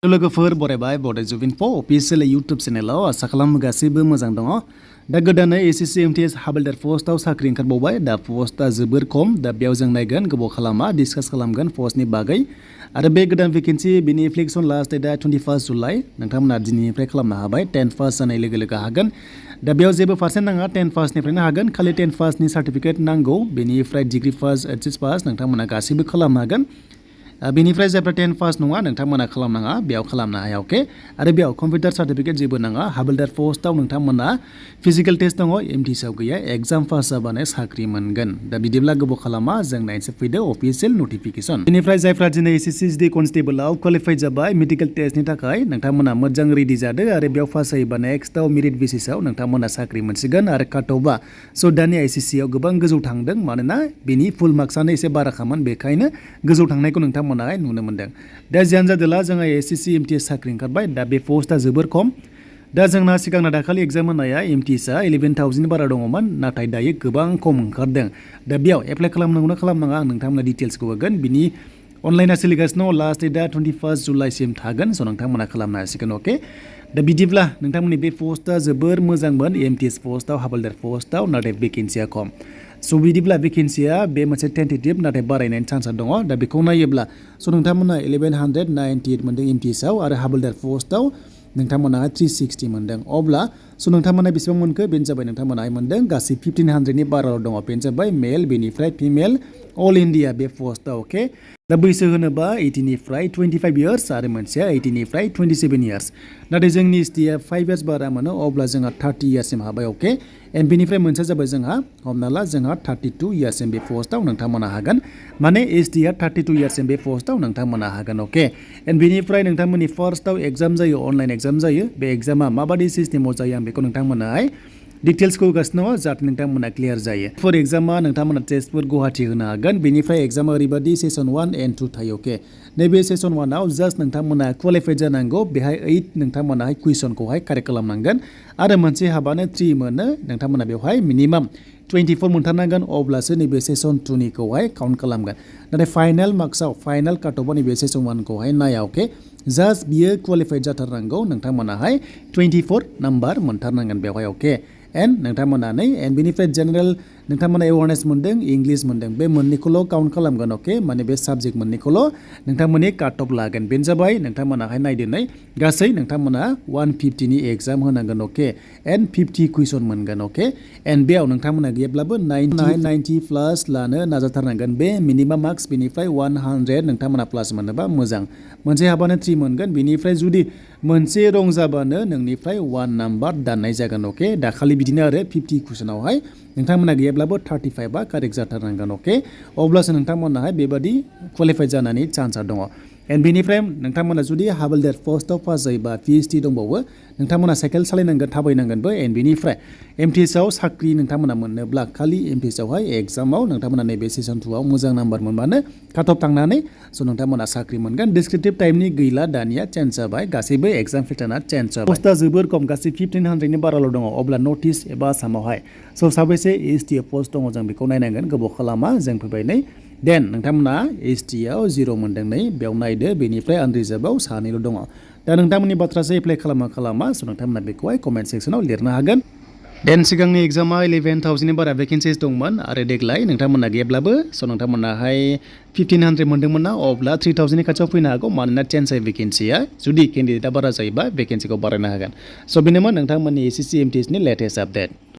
लोगोफोर बरायबाय बड जुबिनफो official YouTube चेनेलाव आसा खालामो गासैबो मोजां दङ। दा गोदानै एसएससी MTS हाबलदार पस्टआव साख्रि ओंखारबावबाय। दा पस्टआ जोबोर खम। दा बेयाव जों नायगोन गोबाव खालामा डिसकास खालामगोन पस्टनि बागै आरो बे गोदान भेकेन्सि बिनि एप्लिकेसन लास्ट डेटआ 21 जुलाइ। नोंथांमोना दिनैनिफ्राय खालामनो हाबाय 10 पास जानाय लोगो लोगो हागोन। दा बेयाव जेबो पार्सेन्ट नाङा 10 पासनिफ्रायनो हागोन। खालि 10 पासनि सार्टिफिकेट नांगौ। बेनिफ्राय डिग्री पास HS पास नोंथांमोना गासैबो खालामनो हागोन। बेनिफ्राय जायफ्रा 10 पास नङा नोंथांमोना खालामनाङा बेयाव खालामनो हाया अके। आरो बेयाव कम्पिउटार सार्टिफिकेट जेबो नाङा। हाबलदार पस्टआव नोंथांमोना फिजिकेल टेस्ट दङ MTSआव गैया। एग्जाम पास जाबानो साख्रि मोनगोन। दा बिदिब्ला गोबाव खालामा जों नायनोसै फैदो अफिसियेल नटिफिकेसन। बेनिफ्राय जायफ्रा दिनै SSC कनस्टेबलआव क्वालिफाइड जाबाय मेडिकेल टेस्टनि थाखाय नोंथांमोना मोजां रेडि जादो आरो बेयाव पास जायोबा नेक्स्टआव मेरिट बेसिसआव नोंथांमोना साख्रि मोनसिगोन आरो काटअफआ दानि SSCआव गोबां गोजौ थांदों मानोना बेनि फुल मार्क्सआनो एसे बाराखामोन बेखायनो गोजौ थांनायखौ नोंथांमोना नुनो मोनदों। दा जियानो जादोला जोंहा SSC MTS साख्रि ओंखारबाय। दा बे पस्टआ जोबोर खम। दा जोंना सिगांना दाखालि एग्जाम होनाया MTSआ 11,000 बारा दङमोन नाथाय दायो गोबां खम ओंखारदों। दा बेयाव एप्लाइ खालामनांगौना खालामनाङा आं नोंथांमोना डिटेल्सखौ होगोन। बिनि अनलाइना सोलिगासिनो लास्ट डेटआ 21 जुलाइसिम थागोन। नोंथांमोना खालामनो हासिगोन अके। दा बिदिब्ला नोंथांमोननि बे पस्टआ जोबोर मोजांमोन MTS पस्टआव हाबलदार पस्टआव नाथाय भेकेन्सिया खम। बिदिब्ला भेकेन्सिया बे मोनसे टेन्टेटिभ नाथाय बारायनायनि चान्सआ दङ। दा बेखौ नायोब्ला नोंथांमोना 1198 मोनदों MTSआव आरो हाबलदार पस्टआव नोंथांमोना 360 मोनदों। अब्ला नोंथांमोना बेसेबां मोनखो बेनो जाबाय नोंथांमोना मोनदों गासै 1500नि बाराल' दङ। बेनो जाबाय मेल बेनिफ्राय फिमेल अल इन्डिया बे पस्टआव अके। दा बैसो होनोबा 18निफ्राय 25 इयार्स आरो मोनसेया 18निफ्राय 27 इयार्स। नाथाय जोंनि STआ 5 इयार्स बारा मोनो अब्ला जोंहा 30 इयार्ससिम हाबाय अके। एन्ड बेनिफ्राय मोनसेया जाबाय जोंहा हमना ला जोंहा 32 इयार्ससिम बे पस्टआव नोंथांमोना हागोन। माने STआ 32 इयार्ससिम बे पस्टआव नोंथांमोना हागोन अके। एन्ड बेनिफ्राय नोंथांमोननि फार्स्टआव एग्जाम जायो अनलाइन एग्जाम जायो। बे एग्जामा माबादि सिस्टेमाव जायो आं बेखौ नोंथांमोनाहाय डिटेल्सखौ होगासिनो दङ जाहाथे नोंथांमोना क्लियार जायो। फर एग्जामा नोंथांमोना टेस्टफोर गुवाहाटि होनो हागोन। बेनिफ्राय एग्जामा ओरैबायदि सेसन 1 and 2 थायो अके। नैबे सेसन 1आव जास्ट नोंथांमोना क्वालिफाइड जानांगौ। बेहाय 8 नोंथांमोनाहाय कुइसनखौहाय कारेक्ट खालामनांगोन आरो मोनसे हाबानो 3 मोनो। नोंथांमोना बेवहाय मिनिमाम 24 मोनथारनांगोन अब्लासो नैबे सेसन 2निखौहाय काउन्ट खालामगोन। नाथाय फाइनाल मार्क्सआव फाइनाल काटअफआव नैबे सेसन 1खौहाय नाया अके। जास्ट बियो क्वालिफाइड जाथारनांगौ नोंथांमोनाहाय 24 नाम्बार मोनथारनांगोन बेवहाय अके। एन्ड नोंथांमोनानै एन्ड बेनिफ्राय जेनेरेल नोंथांमोना एवारनेस मोनदों इंलिश मोनदों बे मोननैखौल' काउन्ट खालामगोन अके। माने बे साबजेक्ट मोननैखौल' नोंथांमोननि काट अफ लागोन। बेनो जाबाय नोंथांमोनाहाय नायदिनै गासै नोंथांमोना 150नि एग्जाम होनांगोन अके। एन्ड 50 कुइसन मोनगोन अके। एन्ड बेयाव नोंथांमोना गैयाब्लाबो 90 प्लास लानो नाजाथारनांगोन। बे मिनिमाम मार्क्स बेनिफ्राय 100 नोंथांमोना प्लास मोनोबा मोजां। मोनसे हाबानो 3 मोनगोन। बेनिफ्राय जुदि मोनसे रं जाबानो नोंनिफ्राय 1 नाम्बार दाननाय जागोन अके। दाखालि बिदिनो आरो 50 कुइसनावहाय नोंथांमोना गैयाब्लाबो 35आ कारेक्ट जाथारनांगोन अके। अब्लासो नोंथांमोनाहाय बेबादि क्वालिफाइड जानायनि चान्सआ दङ। एन्ड बेनिफ्राय नोंथांमोना जुदि हाबलदार पस्टआव पास जायोबा PST दंबावो नोंथांमोना साइकेल सालायनांगोन थाबायनांगोनबो। एन्ड बेनिफ्राय MTSआव साख्रि नोंथांमोना मोननोब्ला खालि MTSआवहाय एग्जामाव नोंथांमोना नैबे सेसन 2आव मोजां नाम्बार मोनबानो काटअफ थांनानै नोंथांमोना साख्रि मोनगोन। डिसक्रिप्टिभ टाइमनि गैला दानिया चेन्ज जाबाय गासैबो एग्जाम पेटार्नआ चेन्ज जाबाय। पस्टआ जोबोर खम गासै 1500नि बाराल' दङ। अब्ला नर्थ इस्ट एबा आसामावहाय साबैसे ST पस्ट दङ जों बेखौ नायनांगोन। गोबाव खालामा जों फैबाय नै। देन नोंथांमोना STआव 0 मोनदों नै बेयाव नायदो। बेनिफ्राय आनरिजार्भआव सानैल' दङ। दा नोंथांमोननि बाथ्रासो एप्लाइ खालामा नोंथांमोना बेखौहाय कमेन्ट सेक्सनाव लिरनो हागोन। देन सिगांनि एग्जामा 11,000नि बारा भेकेन्सिस दंमोन आरो देग्लाय नोंथांमोना गैयाब्लाबो नोंथांमोनाहाय 1500 मोनदोंमोन ना अब्ला 3000नि खाथियाव फैनो हागौ मानोना चेन्ज जायो भेकेन्सिया। जुदि केन्डिडेटआ बारा जायोबा भेकेन्सिखौ बारायनो हागोन। बेनोमोन नोंथांमोननि SSC MTSनि लेटेस्ट आपडेट।